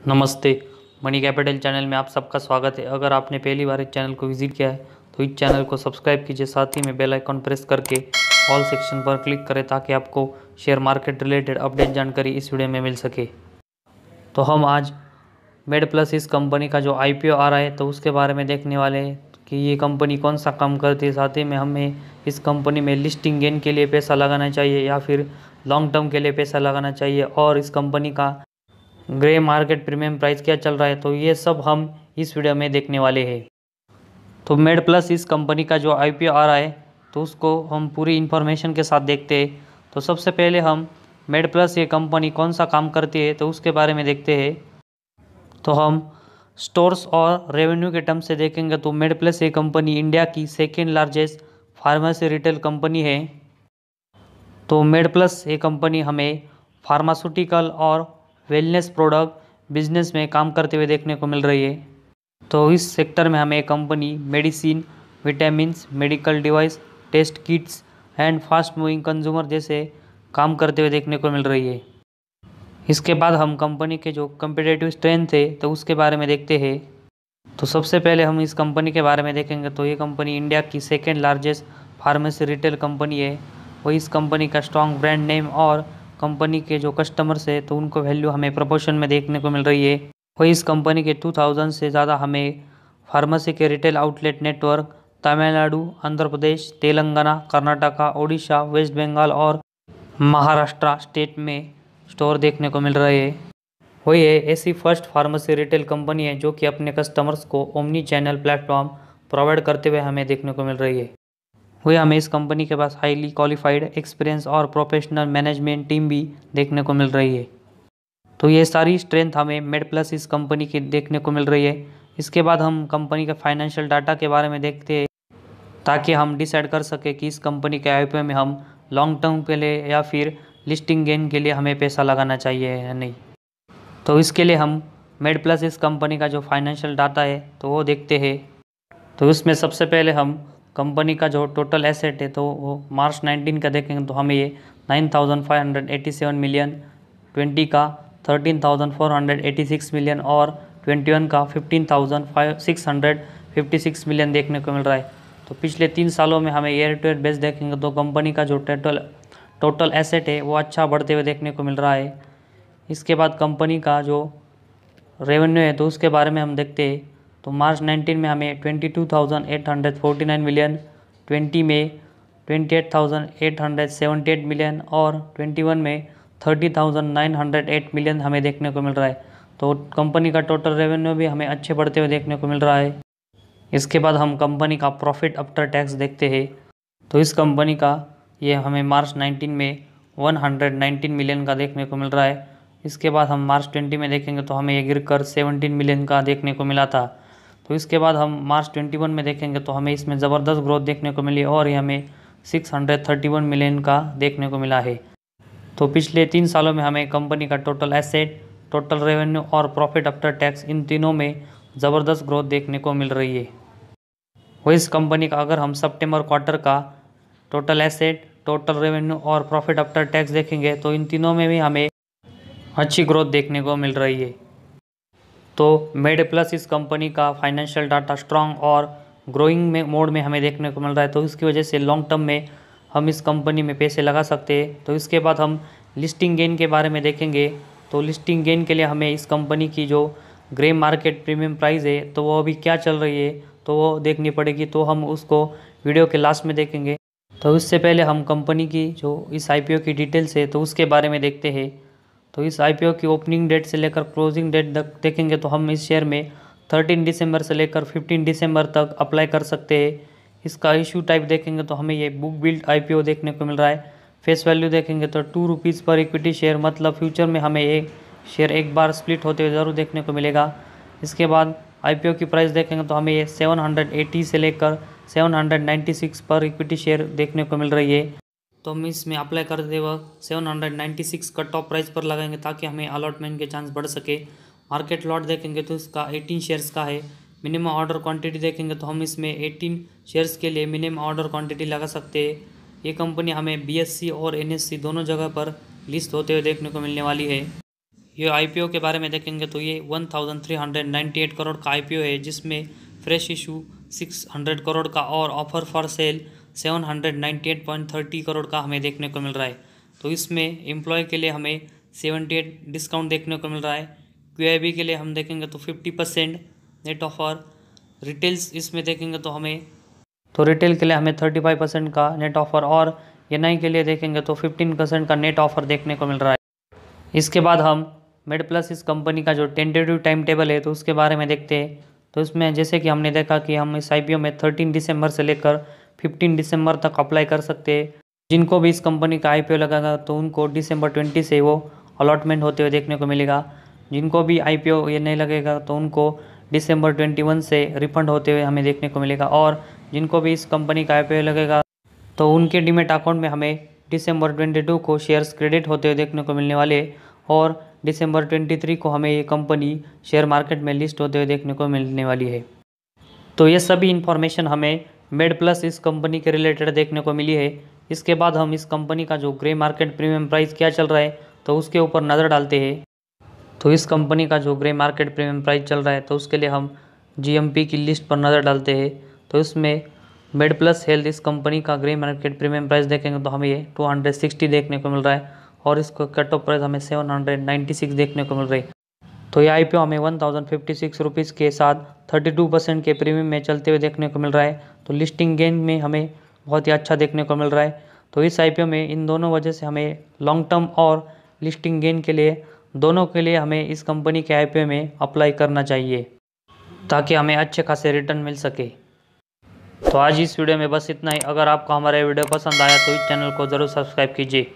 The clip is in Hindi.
नमस्ते। मनी कैपिटल चैनल में आप सबका स्वागत है। अगर आपने पहली बार इस चैनल को विजिट किया है तो इस चैनल को सब्सक्राइब कीजिए, साथ ही में बेल आइकन प्रेस करके ऑल सेक्शन पर क्लिक करें ताकि आपको शेयर मार्केट रिलेटेड अपडेट जानकारी इस वीडियो में मिल सके। तो हम आज मेड प्लस इस कंपनी का जो IPO आ रहा है तो उसके बारे में देखने वाले हैं कि ये कंपनी कौन सा काम करती है, साथ ही में हमें इस कंपनी में लिस्टिंग गेन के लिए पैसा लगाना चाहिए या फिर लॉन्ग टर्म के लिए पैसा लगाना चाहिए, और इस कंपनी का ग्रे मार्केट प्रीमियम प्राइस क्या चल रहा है, तो ये सब हम इस वीडियो में देखने वाले हैं। तो मेड प्लस इस कंपनी का जो IPO आ रहा है तो उसको हम पूरी इन्फॉर्मेशन के साथ देखते हैं। तो सबसे पहले हम मेड प्लस ये कंपनी कौन सा काम करती है तो उसके बारे में देखते हैं। तो हम स्टोर्स और रेवेन्यू के टर्म से देखेंगे तो मेड प्लस ये कंपनी इंडिया की second largest pharmacy retail company है। तो मेड प्लस ये कंपनी हमें फार्मास्यूटिकल और वेलनेस प्रोडक्ट बिजनेस में काम करते हुए देखने को मिल रही है। तो इस सेक्टर में हमें company medicine, vitamins, medical device, test kits and fast moving consumer जैसे काम करते हुए देखने को मिल रही है। इसके बाद हम कंपनी के जो कम्पिटिटिव स्ट्रेंथ है तो उसके बारे में देखते हैं। तो सबसे पहले हम इस कंपनी के बारे में देखेंगे तो ये कंपनी इंडिया की second largest pharmacy retail company है। वही इस कंपनी का स्ट्रॉन्ग ब्रांड नेम और कंपनी के जो कस्टमर्स है तो उनको वैल्यू हमें प्रोपोर्शन में देखने को मिल रही है। वही इस कंपनी के 2000 से ज़्यादा हमें फार्मेसी के retail outlet network Tamil Nadu, Andhra Pradesh, Telangana, Karnataka, Odisha, West Bengal और महाराष्ट्र स्टेट में स्टोर देखने को मिल रहे हैं। वही है ऐसी फर्स्ट फार्मेसी रिटेल कंपनी है जो कि अपने कस्टमर्स को ओमनी चैनल प्लेटफॉर्म प्रोवाइड करते हुए हमें देखने को मिल रही है। वही हमें इस कंपनी के पास हाईली क्वालिफाइड, एक्सपीरियंस और प्रोफेशनल मैनेजमेंट टीम भी देखने को मिल रही है। तो ये सारी स्ट्रेंथ हमें मेड प्लस इस कंपनी की देखने को मिल रही है। इसके बाद हम कंपनी के फाइनेंशियल डाटा के बारे में देखते हैं ताकि हम डिसाइड कर सके कि इस कंपनी के IPO में हम लॉन्ग टर्म के लिए या फिर लिस्टिंग गेन के लिए हमें पैसा लगाना चाहिए या नहीं। तो इसके लिए हम मेड प्लस इस कंपनी का जो फाइनेंशियल डाटा है तो वो देखते हैं। तो इसमें सबसे पहले हम कंपनी का जो टोटल एसेट है तो वो मार्च 19 का देखेंगे तो हमें ये 9,587 मिलियन, 20 का 13,486 मिलियन और 21 का 15,656 मिलियन देखने को मिल रहा है। तो पिछले 3 सालों में हमें ईयर टू ईयर बेस देखेंगे तो कंपनी का जो टोटल एसेट है वो अच्छा बढ़ते हुए देखने को मिल रहा है। इसके बाद कंपनी का जो रेवेन्यू है तो उसके बारे में हम देखते हैं। तो मार्च 19 में हमें 22,849 मिलियन, 20 में 28,878 मिलियन और 21 में 30,908 मिलियन हमें देखने को मिल रहा है। तो कंपनी का टोटल रेवेन्यू भी हमें अच्छे बढ़ते हुए देखने को मिल रहा है। इसके बाद हम कंपनी का प्रॉफिट आफ्टर टैक्स देखते हैं। तो इस कंपनी का ये हमें मार्च 19 में 119 मिलियन का देखने को मिल रहा है। इसके बाद हम मार्च 20 में देखेंगे तो हमें ये गिरकर 17 मिलियन का देखने को मिला था। तो इसके बाद हम मार्च 21 में देखेंगे तो हमें इसमें ज़बरदस्त ग्रोथ देखने को मिली और ये हमें 631 मिलियन का देखने को मिला है। तो पिछले 3 सालों में हमें कंपनी का टोटल एसेट, टोटल रेवेन्यू और प्रॉफिट आफ्टर टैक्स इन तीनों में ज़बरदस्त ग्रोथ देखने को मिल रही है। वही इस कंपनी का अगर हम सितंबर क्वार्टर का टोटल एसेट, टोटल रेवेन्यू और प्रॉफिट आफ्टर टैक्स देखेंगे तो इन तीनों में भी हमें अच्छी ग्रोथ देखने को मिल रही है। तो मेड प्लस इस कंपनी का फाइनेंशियल डाटा स्ट्रांग और ग्रोइंग में मोड में हमें देखने को मिल रहा है। तो इसकी वजह से लॉन्ग टर्म में हम इस कंपनी में पैसे लगा सकते हैं। तो इसके बाद हम लिस्टिंग गेन के बारे में देखेंगे। तो लिस्टिंग गेन के लिए हमें इस कंपनी की जो ग्रे मार्केट प्रीमियम प्राइस है तो वो अभी क्या चल रही है तो वो देखनी पड़ेगी। तो हम उसको वीडियो के लास्ट में देखेंगे। तो इससे पहले हम कंपनी की जो इस IPO की डिटेल्स है तो उसके बारे में देखते हैं। तो इस IPO की ओपनिंग डेट से लेकर क्लोजिंग डेट तक देखेंगे तो हम इस शेयर में 13 दिसंबर से लेकर 15 दिसंबर तक अप्लाई कर सकते हैं। इसका इशू टाइप देखेंगे तो हमें ये बुक बिल्ड IPO देखने को मिल रहा है। फेस वैल्यू देखेंगे तो 2 रुपीज़ पर इक्विटी शेयर, मतलब फ्यूचर में हमें एक शेयर एक बार स्प्लिट होते हुए ज़रूर देखने को मिलेगा। इसके बाद IPO की प्राइस देखेंगे तो हमें ये 780 से लेकर 796 पर इक्विटी शेयर देखने को मिल रही है। तो हम इसमें अप्लाई करते वक्त 796 कट ऑफ प्राइस पर लगाएंगे ताकि हमें अलॉटमेंट के चांस बढ़ सके। मार्केट लॉट देखेंगे तो इसका 18 शेयर्स का है। मिनिमम ऑर्डर क्वांटिटी देखेंगे तो हम इसमें 18 शेयर्स के लिए मिनिमम ऑर्डर क्वांटिटी लगा सकते हैं। ये कंपनी हमें BSE और NSE दोनों जगह पर लिस्ट होते हुए देखने को मिलने वाली है। ये आईपीओ के बारे में देखेंगे तो ये 1398 करोड़ का आईपीओ है, जिसमें फ्रेश इशू 600 करोड़ का और ऑफर फॉर सेल 798.30 करोड़ का हमें देखने को मिल रहा है। तो इसमें एम्प्लॉय के लिए हमें 78 डिस्काउंट देखने को मिल रहा है। क्यूआईबी के लिए हम देखेंगे तो 50% नेट ऑफर। रिटेल्स इसमें देखेंगे तो रिटेल के लिए हमें 35% का नेट ऑफर और एनआई के लिए देखेंगे तो 15% का नेट ऑफर देखने को मिल रहा है। इसके बाद हम मेड प्लस इस कंपनी का जो टेंटेटिव टाइम टेबल है तो उसके बारे में देखते हैं। तो इसमें जैसे कि हमने देखा कि हम इस आईपीओ में 13 दिसंबर से लेकर 15 दिसंबर तक अप्लाई कर सकते हैं। जिनको भी इस कंपनी का आईपीओ लगेगा तो उनको दिसंबर 20 से वो अलॉटमेंट होते हुए देखने को मिलेगा। जिनको भी आईपीओ ये नहीं लगेगा तो उनको दिसंबर 21 से रिफंड होते हुए हमें देखने को मिलेगा। और जिनको भी इस कंपनी का आईपीओ लगेगा तो उनके डीमेट अकाउंट में हमें दिसंबर 22 को शेयर्स क्रेडिट होते हुए देखने को मिलने वाले और दिसंबर 23 को हमें ये कंपनी शेयर मार्केट में लिस्ट होते हुए देखने को मिलने वाली है। तो ये सभी इन्फॉर्मेशन हमें मेड प्लस इस कंपनी के रिलेटेड देखने को मिली है। इसके बाद हम इस कंपनी का जो ग्रे मार्केट प्रीमियम प्राइस क्या चल रहा है तो उसके ऊपर नज़र डालते हैं। तो इस कंपनी का जो ग्रे मार्केट प्रीमियम प्राइस चल रहा है तो उसके लिए हम जीएमपी की लिस्ट पर नज़र डालते हैं। तो इसमें मेड प्लस हेल्थ इस कंपनी का ग्रे मार्केट प्रीमियम प्राइस देखेंगे तो हमें ये 260 देखने को मिल रहा है और इसको कट ऑफ प्राइस हमें 796 देखने को मिल रही है। तो ये आईपीओ हमें 1056 रुपीज़ के साथ 32% के प्रीमियम में चलते हुए देखने को मिल रहा है। तो लिस्टिंग गेन में हमें बहुत ही अच्छा देखने को मिल रहा है। तो इस आईपीओ में इन दोनों वजह से हमें लॉन्ग टर्म और लिस्टिंग गेन के लिए दोनों के लिए हमें इस कंपनी के आईपीओ में अप्लाई करना चाहिए ताकि हमें अच्छे खासे रिटर्न मिल सके। तो आज इस वीडियो में बस इतना ही। अगर आपको हमारा वीडियो पसंद आया तो इस चैनल को ज़रूर सब्सक्राइब कीजिए।